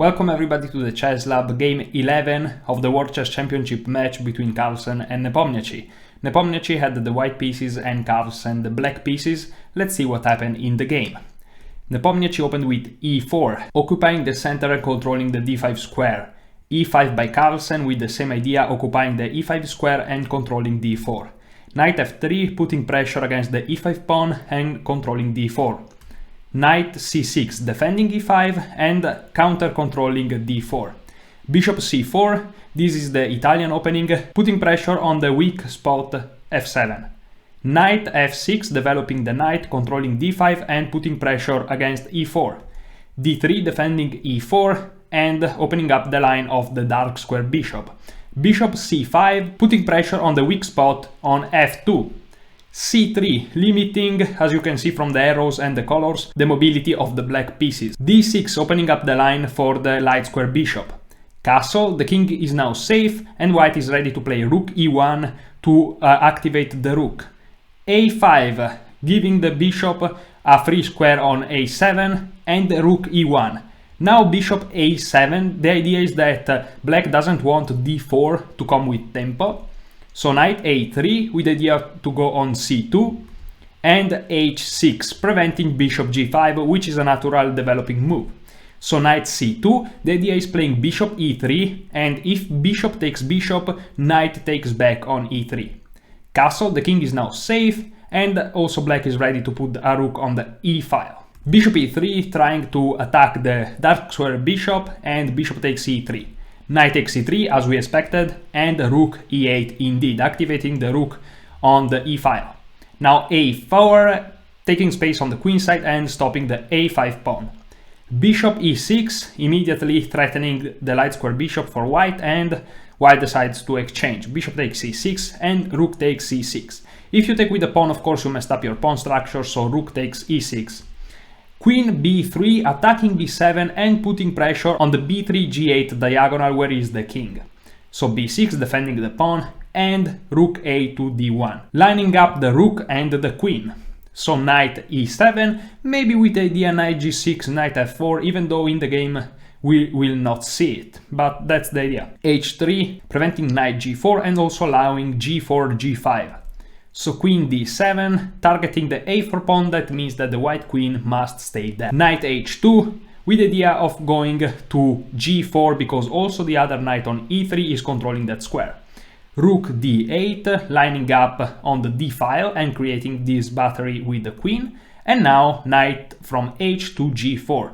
Welcome everybody to the Chess Lab game 11 of the World Chess Championship match between Carlsen and Nepomniachtchi. Nepomniachtchi had the white pieces and Carlsen the black pieces. Let's see what happened in the game. Nepomniachtchi opened with e4, occupying the center and controlling the d5 square. e5 by Carlsen with the same idea, occupying the e5 square and controlling d4. Knight f3, putting pressure against the e5 pawn and controlling d4. Knight c6, defending e5 and counter-controlling d4. Bishop c4, this is the Italian opening, putting pressure on the weak spot f7. Knight f6, developing the knight, controlling d5 and putting pressure against e4. d3, defending e4 and opening up the line of the dark square bishop. Bishop c5, putting pressure on the weak spot on f2. c3, limiting, as you can see from the arrows and the colors, the mobility of the black pieces. d6, opening up the line for the light square bishop. Castle, the king is now safe and white is ready to play rook e1 to activate the rook. a5, giving the bishop a free square on a7 and rook e1. Now bishop a7, the idea is that black doesn't want d4 to come with tempo. So knight a3 with the idea to go on c2 and h6, preventing bishop g5, which is a natural developing move. So knight c2, the idea is playing bishop e3, and if bishop takes bishop, knight takes back on e3. Castle, the king is now safe, and also black is ready to put a rook on the e file. Bishop e3, trying to attack the dark square bishop, and bishop takes e3. Knight takes e3 as we expected, and rook e8 indeed, activating the rook on the e file. Now a4, taking space on the queen side and stopping the a5 pawn. Bishop e6, immediately threatening the light square bishop for white, and white decides to exchange. Bishop takes c6 and rook takes c6. If you take with the pawn, of course you messed up your pawn structure, so rook takes e6. Queen b3, attacking b7 and putting pressure on the b3 g8 diagonal where is the king. So b6, defending the pawn, and rook a to d1, lining up the rook and the queen. So knight e7, maybe with the idea knight g6, knight f4, even though in the game we will not see it, but that's the idea. h3, preventing knight g4 and also allowing g4, g5. So queen d7, targeting the a4 pawn, that means that the white queen must stay there. Knight h2, with the idea of going to g4, because also the other knight on e3 is controlling that square. Rook d8, lining up on the d file and creating this battery with the queen. And now knight from h to g4,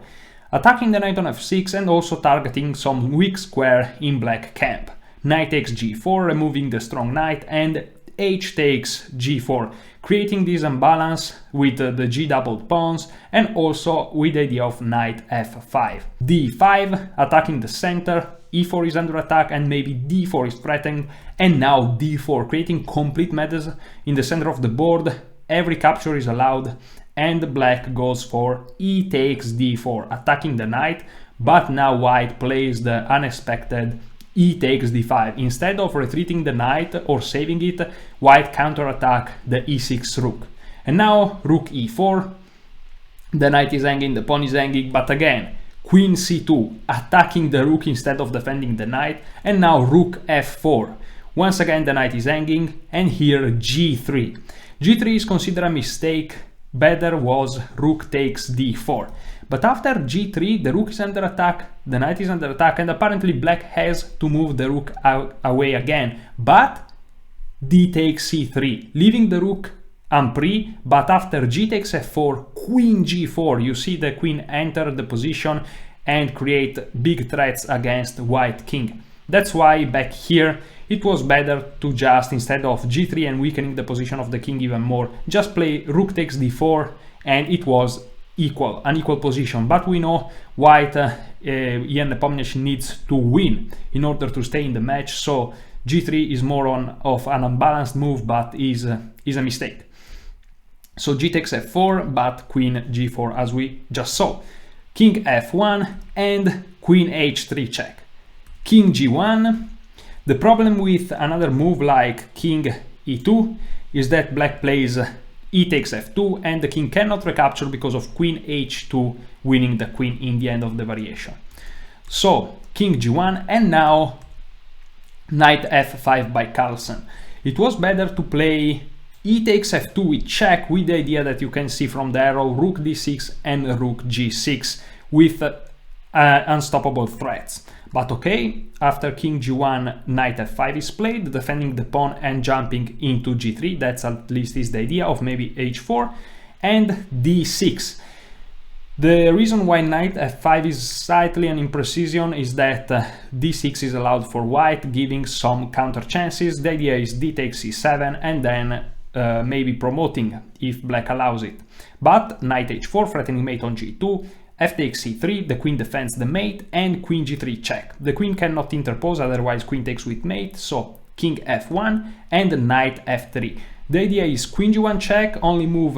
attacking the knight on f6 and also targeting some weak square in black camp. Knight takes g4, removing the strong knight, and h takes g4, creating this imbalance with the g doubled pawns and also with the idea of knight f5. d5, attacking the center, e4 is under attack and maybe d4 is threatened, and now d4, creating complete madness in the center of the board. Every capture is allowed and black goes for e takes d4, attacking the knight, but now white plays the unexpected e takes d5. Instead of retreating the knight or saving it, white counterattack the e6 rook. And now rook e4, the knight is hanging, the pawn is hanging, but again, queen c2, attacking the rook instead of defending the knight, and now rook f4. Once again the knight is hanging, and here g3. g3 is considered a mistake, better was rook takes d4. But after g3, the rook is under attack, the knight is under attack, and apparently black has to move the rook away again. But d takes c3, leaving the rook unpre, but after g takes f4, queen g4, you see the queen enter the position and create big threats against white king. That's why back here it was better to just, instead of g3 and weakening the position of the king even more, just play rook takes d4, and it was an equal position. But we know white, Ian Nepomniachtchi needs to win in order to stay in the match, so g3 is more of an unbalanced move, but is a mistake. So g takes f4, but queen g4 as we just saw. King f1 and queen h3 check. King g1. The problem with another move like king e2 is that black plays e takes f2 and the king cannot recapture because of queen h2 winning the queen in the end of the variation. So king g1, and now knight f5 by Carlsen. It was better to play e takes f2 with check, with the idea that you can see from the arrow rook d6 and rook g6 with unstoppable threats. But okay, after king g1, knight f5 is played, defending the pawn and jumping into g3. That's at least is the idea of maybe h4 and d6. The reason why knight f5 is slightly an imprecision is that d6 is allowed for white, giving some counter chances. The idea is d takes c7 and then maybe promoting if black allows it. But knight h4 threatening mate on g2, f takes c3, the queen defends the mate, and queen g3 check. The queen cannot interpose, otherwise queen takes with mate, so king f1 and knight f3. The idea is queen g1 check, only move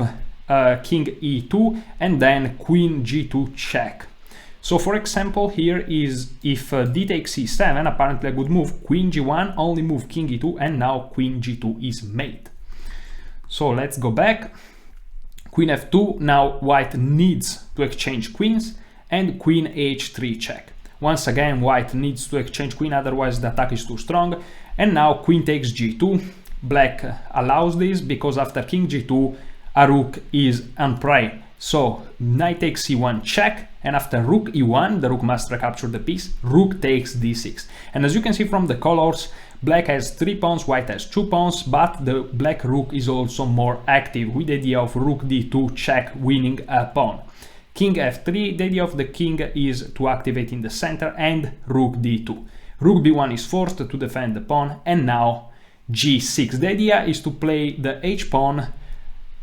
king e2 and then queen g2 check. So for example, here is if d takes c7, apparently a good move, queen g1, only move king e2, and now queen g2 is mate. So let's go back. Queen f2, now white needs to exchange queens, and queen h3 check. Once again, white needs to exchange queen, otherwise the attack is too strong. And now queen takes g2. Black allows this because after king g2, a rook is on prey. So knight takes c1 check, and after rook e1, the rook must recapture the piece, rook takes d6. And as you can see from the colors, black has 3 pawns, white has 2 pawns, but the black rook is also more active, with the idea of rook d2 check winning a pawn. King f3, the idea of the king is to activate in the center, and rook d2. Rook b1 is forced to defend the pawn, and now g6. The idea is to play the h-pawn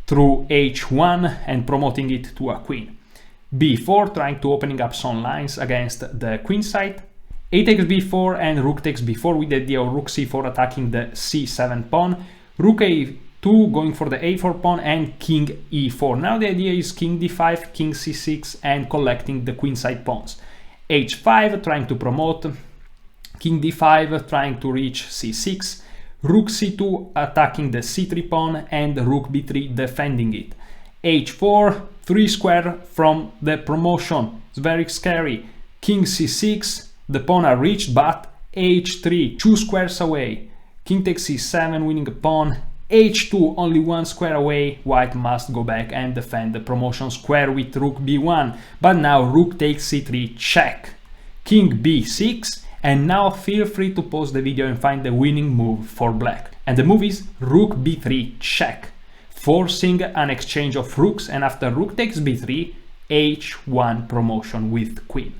through h1 and promoting it to a queen. b4, trying to opening up some lines against the queen side. A takes b4 and rook takes b4, with the idea of rook c4 attacking the c7 pawn. Rook a2 going for the a4 pawn, and king e4. Now the idea is king d5, king c6 and collecting the queenside pawns. h5 trying to promote, king d5 trying to reach c6, rook c2 attacking the c3 pawn, and rook b3 defending it. h4, 3 square from the promotion, it's very scary. King c6, the pawn are reached, but h3, 2 squares away. King takes c7, winning a pawn. h2, only 1 square away. White must go back and defend the promotion square with rook b1. But now rook takes c3 check. King b6, and now feel free to pause the video and find the winning move for black. And the move is rook b3 check, forcing an exchange of rooks, and after rook takes b3, h1 promotion with queen.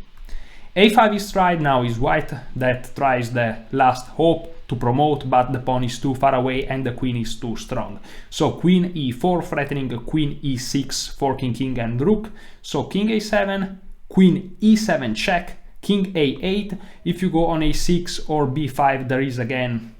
a5 is tried, now is white that tries the last hope to promote, but the pawn is too far away and the queen is too strong. So queen e4 threatening queen e6, forking king and rook. So king a7, queen e7 check, king a8. If you go on a6 or b5, there is again,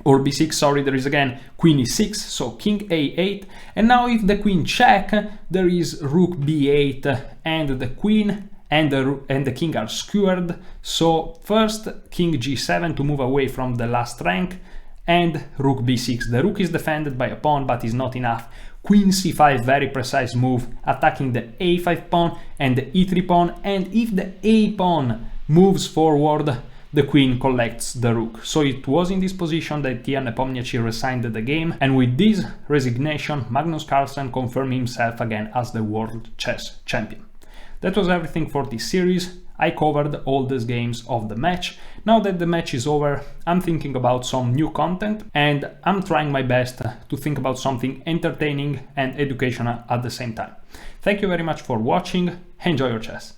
or b6, sorry, there is again queen e6, so king a8. And now if the queen check, there is rook b8, and the queen and the king are skewered. So first king g7 to move away from the last rank, and rook b6. The rook is defended by a pawn, but is not enough. Queen c5, very precise move, attacking the a5 pawn and the e3 pawn, and if the a pawn moves forward, the queen collects the rook. So it was in this position that Nepomniachtchi resigned the game, and with this resignation, Magnus Carlsen confirmed himself again as the world chess champion. That was everything for this series. I covered all these games of the match. Now that the match is over, I'm thinking about some new content, and I'm trying my best to think about something entertaining and educational at the same time. Thank you very much for watching. Enjoy your chess.